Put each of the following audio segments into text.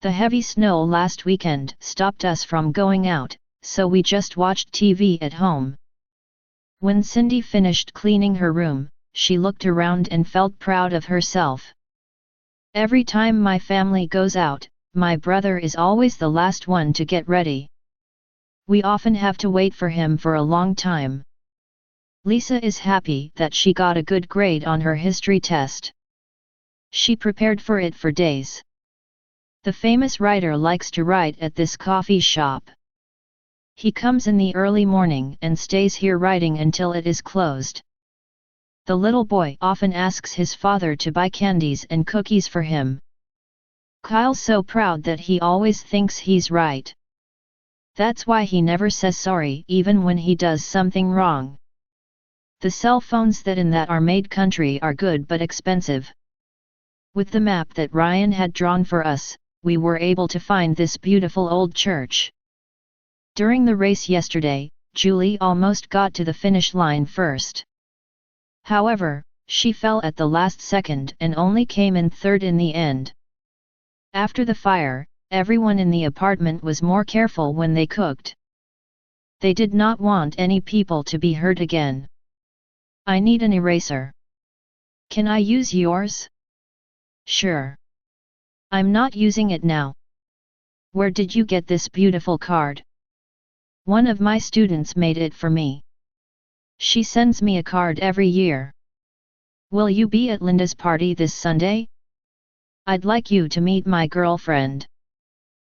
The heavy snow last weekend stopped us from going out, so we just watched TV at home. When Cindy finished cleaning her room, she looked around and felt proud of herself. Every time my family goes out, my brother is always the last one to get ready. We often have to wait for him for a long time. Lisa is happy that she got a good grade on her history test. She prepared for it for days. The famous writer likes to write at this coffee shop. He comes in the early morning and stays here writing until it is closed. The little boy often asks his father to buy candies and cookies for him. Kyle's so proud that he always thinks he's right. That's why he never says sorry even when he does something wrong. The cell phones that in that armade country are good but expensive. With the map that Ryan had drawn for us, we were able to find this beautiful old church. During the race yesterday, Julie almost got to the finish line first. However, she fell at the last second and only came in third in the end. After the fire, everyone in the apartment was more careful when they cooked. They did not want any people to be hurt again. I need an eraser. Can I use yours? Sure. I'm not using it now. Where did you get this beautiful card? One of my students made it for me. She sends me a card every year. Will you be at Linda's party this Sunday? I'd like you to meet my girlfriend.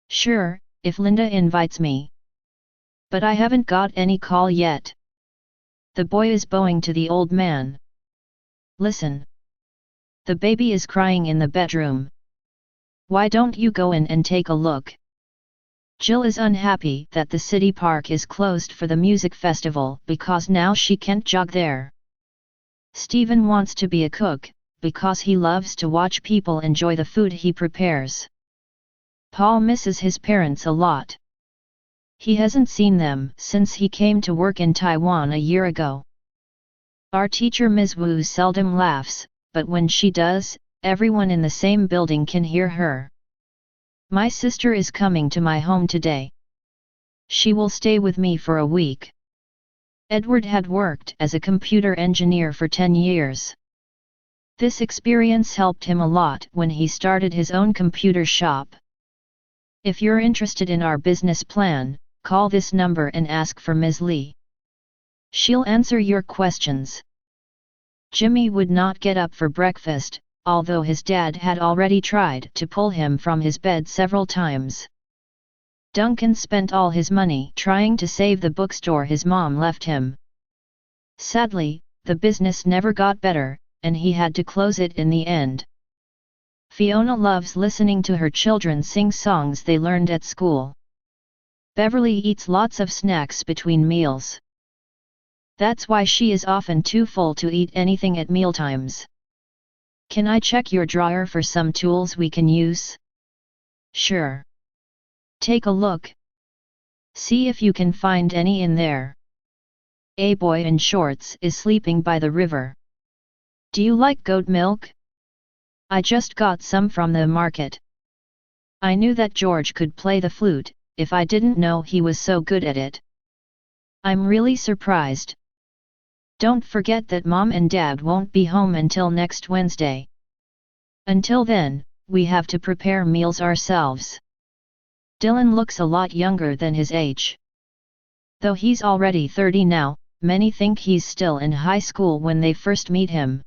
Sure, if Linda invites me. But I haven't got any call yet. The boy is bowing to the old man. Listen. The baby is crying in the bedroom. Why don't you go in and take a look? Jill is unhappy that the city park is closed for the music festival because now she can't jog there. Stephen wants to be a cook, because he loves to watch people enjoy the food he prepares. Paul misses his parents a lot. He hasn't seen them since he came to work in Taiwan a year ago. Our teacher Ms. Wu seldom laughs, but when she does, everyone in the same building can hear her. My sister is coming to my home today. She will stay with me for a week. Edward had worked as a computer engineer for 10 years. This experience helped him a lot when he started his own computer shop. If you're interested in our business plan, call this number and ask for Ms. Lee. She'll answer your questions. Jimmy would not get up for breakfast, although his dad had already tried to pull him from his bed several times. Duncan spent all his money trying to save the bookstore his mom left him. Sadly, the business never got better, and he had to close it in the end. Fiona loves listening to her children sing songs they learned at school. Beverly eats lots of snacks between meals. That's why she is often too full to eat anything at mealtimes. Can I check your drawer for some tools we can use? Sure. Take a look. See if you can find any in there. A boy in shorts is sleeping by the river. Do you like goat milk? I just got some from the market. I knew that George could play the flute, if I didn't know he was so good at it. I'm really surprised. Don't forget that Mom and Dad won't be home until next Wednesday. Until then, we have to prepare meals ourselves. Dylan looks a lot younger than his age. Though he's already 30 now, many think he's still in high school when they first meet him.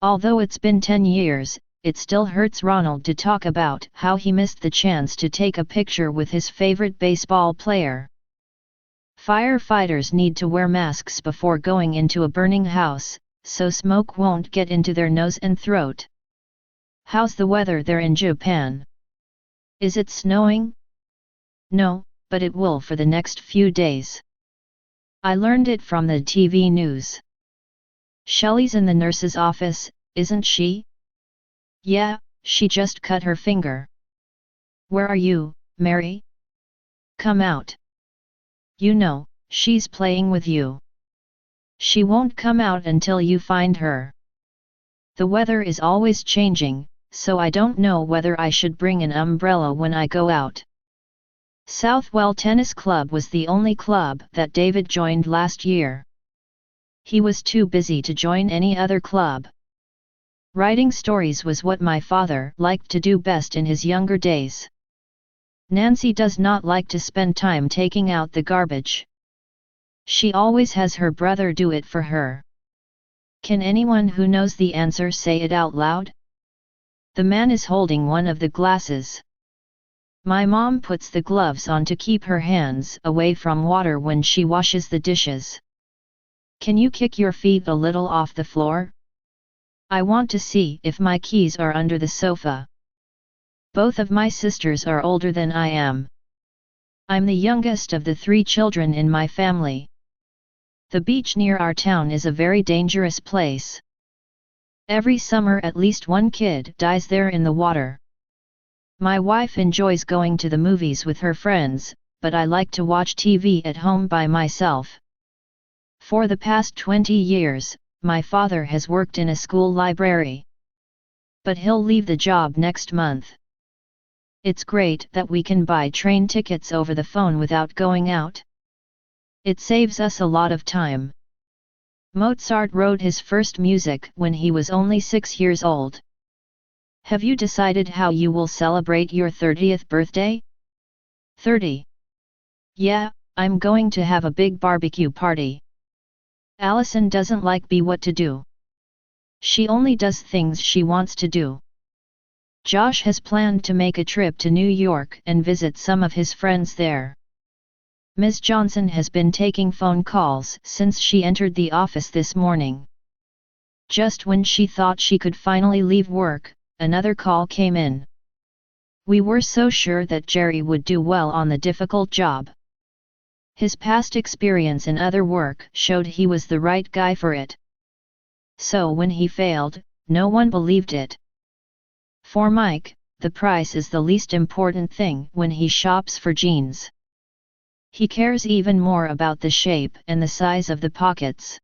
Although it's been 10 years, it still hurts Ronald to talk about how he missed the chance to take a picture with his favorite baseball player. Firefighters need to wear masks before going into a burning house, so smoke won't get into their nose and throat. How's the weather there in Japan? Is it snowing? No, but it will for the next few days. I learned it from the TV news. Shelley's in the nurse's office, isn't she? Yeah, she just cut her finger. Where are you, Mary? Come out. You know, she's playing with you. She won't come out until you find her. The weather is always changing, so I don't know whether I should bring an umbrella when I go out. Southwell Tennis Club was the only club that David joined last year. He was too busy to join any other club. Writing stories was what my father liked to do best in his younger days. Nancy does not like to spend time taking out the garbage. She always has her brother do it for her. Can anyone who knows the answer say it out loud? The man is holding one of the glasses. My mom puts the gloves on to keep her hands away from water when she washes the dishes. Can you kick your feet a little off the floor? I want to see if my keys are under the sofa. Both of my sisters are older than I am. I'm the youngest of the 3 children in my family. The beach near our town is a very dangerous place. Every summer at least one kid dies there in the water. My wife enjoys going to the movies with her friends, but I like to watch TV at home by myself. For the past 20 years, my father has worked in a school library. But he'll leave the job next month. It's great that we can buy train tickets over the phone without going out. It saves us a lot of time. Mozart wrote his first music when he was only 6 years old. Have you decided how you will celebrate your 30th birthday? 30. Yeah, I'm going to have a big barbecue party. Allison doesn't like me what to do. She only does things she wants to do. Josh has planned to make a trip to New York and visit some of his friends there. Ms. Johnson has been taking phone calls since she entered the office this morning. Just when she thought she could finally leave work, another call came in. We were so sure that Jerry would do well on the difficult job. His past experience in other work showed he was the right guy for it. So when he failed, no one believed it. For Mike, the price is the least important thing when he shops for jeans. He cares even more about the shape and the size of the pockets.